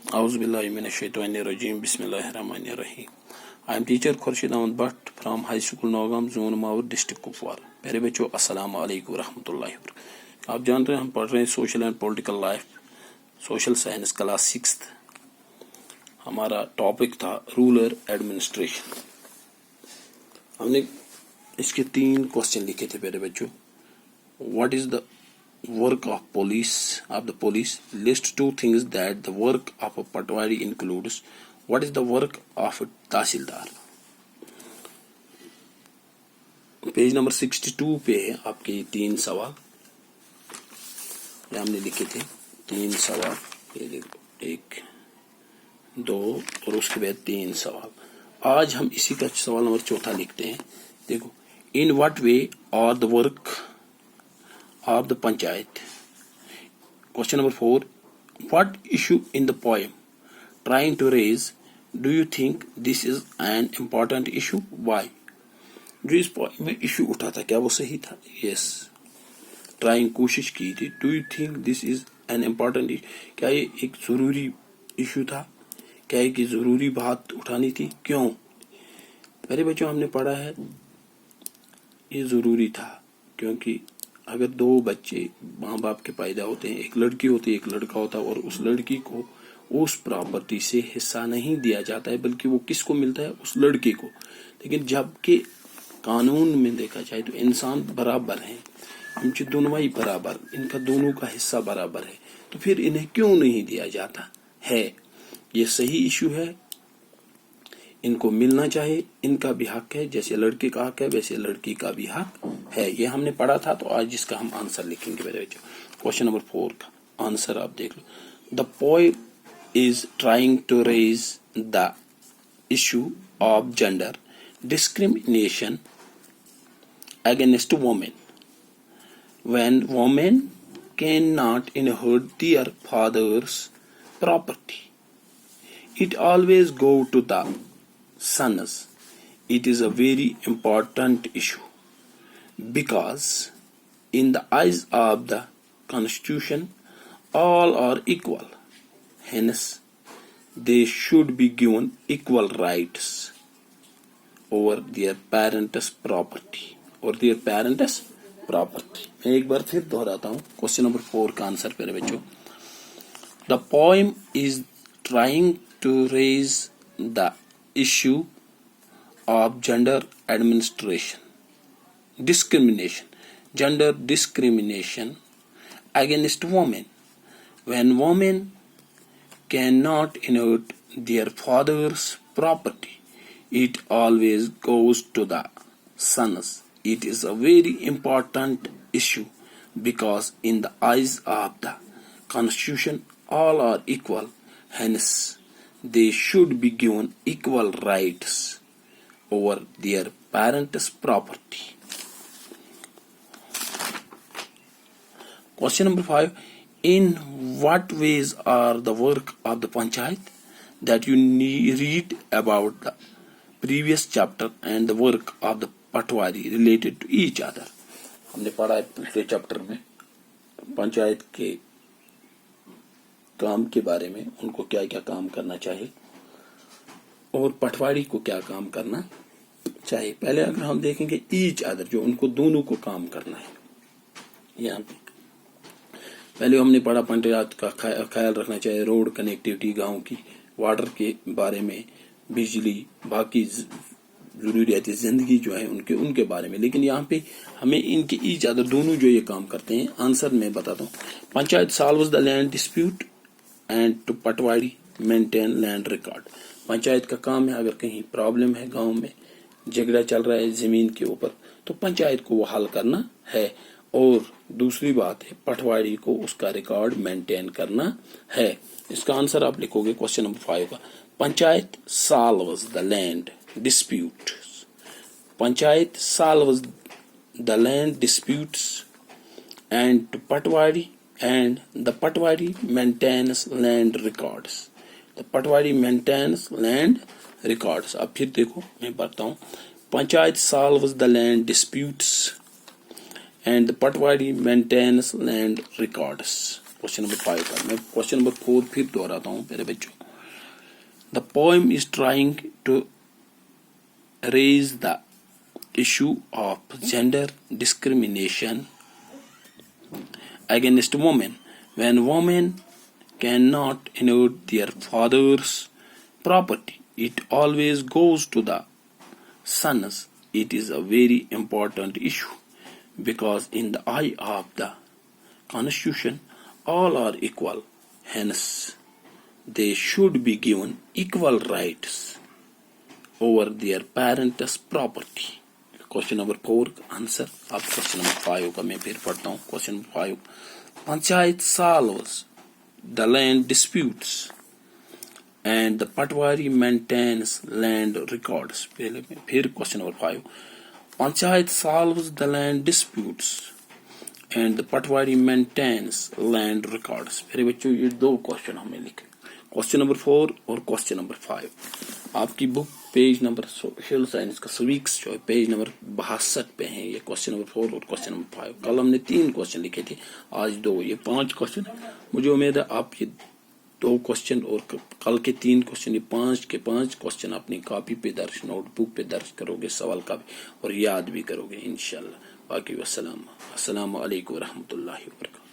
A'udhu billahi minash shaitanir rajim. Bismillahir rahmanir rahim. I am teacher Khurshid Ahmed Bhatt from High School Nogam, Zone Mawar, District Kupwara. मेरे बच्चों अस्सलाम वालेकुम रहमतुल्लाहि व बरकातहू। आप जान रहे हैं हम पढ़ रहे हैं social and political life, social science class 6th। हमारा टॉपिक था रूरल एडमिनिस्ट्रेशन। हमने इसके 3 क्वेश्चन लिखे थे मेरे बच्चों। What is the work of the police? List 2 things that the work of a patwari includes. What is the work of a tahsildar? Page number 62 पे है आपके 3 सवाल ये हमने लिखे थे। 3 सवाल, ये देखो 1 2 और उसके बाद 3 सवाल। आज हम इसी का सवाल नंबर 4 लिखते हैं। देखो, in what way are the work of the panchayat. Question number 4, what issue in the poem trying to raise do you think this is an important issue? Why? जो इस poem में issue उठा था क्या वो सही था? Yes. Trying कोशिश की थी। Do you think this is an important issue? क्या ये एक जरूरी issue था? क्या ये की जरूरी बात उठानी थी? क्यों? मेरे बच्चों हमने पढ़ा है ये जरूरी था क्योंकि अगर 2 बच्चे माँ बाप के पैदा होते हैं, एक लड़की होती है एक लड़का होता है, और उस लड़की को उस प्रॉपर्टी से हिस्सा नहीं दिया जाता है बल्कि वो किसको मिलता है? उस लड़के को। लेकिन जबकि कानून में देखा जाए तो इंसान बराबर हैं, इनकी दोनों ही बराबर, इनका दोनों का हिस्सा बराबर है, तो फिर इन्हें क्यों नहीं दिया जाता है? ये सही इशू है, इनको मिलना चाहिए, इनका भी हक है। जैसे लड़के का हक है वैसे लड़की का भी हक है। ये हमने पढ़ा था, तो आज इसका हम आंसर लिखेंगे मेरे बच्चों। क्वेश्चन नंबर 4 का आंसर आप देख लो। The poem is trying to raise the issue of gender discrimination against women when women can not inherit their father's property. It always go to the sons. It is a very important issue because in the eyes of the Constitution all are equal. Hence they should be given equal rights over their parents' property. मैं एक बार फिर दोहराता हूँ। Question number 4 का answer मेरे बच्चों। The poem is trying to raise the issue of gender discrimination against women when women cannot inherit their father's property. It always goes to the sons. It is a very important issue because in the eyes of the Constitution all are equal. Hence they should be given equal rights over their parents' property. Question number 5. In what ways are the work of the panchayat that you read about the previous chapter and the work of the patwari related to each other? हमने पढ़ा है पिछले chapter में पंचायत के काम के बारे में, उनको क्या क्या काम करना चाहिए और पटवारी को क्या काम करना चाहिए। पहले अगर हम देखेंगे ईच अदर, जो उनको दोनों को काम करना है, यहाँ पे पहले हमने पढ़ा पंचायत का ख्याल रखना चाहिए, रोड कनेक्टिविटी, गांव की वाटर के बारे में, बिजली, बाकी जरूरियात जिंदगी जो है उनके बारे में। लेकिन यहाँ पे हमें इनके ईच अदर दोनों जो ये काम करते हैं, आंसर मैं बताता हूँ। Panchayat solves the land dispute and to patwari maintain land record. Panchayat का काम है, अगर कहीं प्रॉब्लम है, गांव में झगड़ा चल रहा है जमीन के ऊपर, तो पंचायत को वो हल करना है। और दूसरी बात है पटवारी को उसका रिकॉर्ड मेंटेन करना है। इसका आंसर आप लिखोगे क्वेश्चन नंबर 5 का। Panchayat solves the land dispute. Panchayat solves the land disputes and to patwari and the patwari maintains land records. The patwari maintains land records. अब फिर देखो मैं पढ़ता हूँ। Panchayat solves the land disputes and the patwari maintains land records. Question number 5 का। मैं question number 4 फिर दोहराता हूँ मेरे बच्चों। The poem is trying to raise the issue of gender discrimination against women. When women cannot inherit their father's property, it always goes to the sons. It is a very important issue because in the eye of the Constitution, all are equal. Hence, they should be given equal rights over their parents' property. Question number 4 का answer. अब question number 5 का मैं फिर पढ़ता हूँ। Question number 5, panchayat solves the land disputes and the Patwari maintains land records। पहले में फिर question number 5, panchayat solves the land disputes and the Patwari maintains land records। मेरे बच्चों ये 2 क्वेश्चन हमें लिखे, क्वेश्चन नंबर 4 और क्वेश्चन नंबर 5। आपकी book page number social science का सवीक्स जो है पेज नंबर 62 पे है ये क्वेश्चन नंबर 4 और क्वेश्चन नंबर 5। कल हमने 3 क्वेश्चन लिखे थे, आज 2, ये 5 क्वेश्चन। मुझे उम्मीद है आप ये 2 क्वेश्चन और कल के 3 क्वेश्चन, ये 5 के 5 क्वेश्चन अपनी कॉपी पे दर्ज, नोटबुक पे दर्ज करोगे सवाल का भी, और याद भी करोगे इंशाल्लाह। बाकी अस्सलाम वालेकुम व रहमतुल्लाहि व बरकातहू।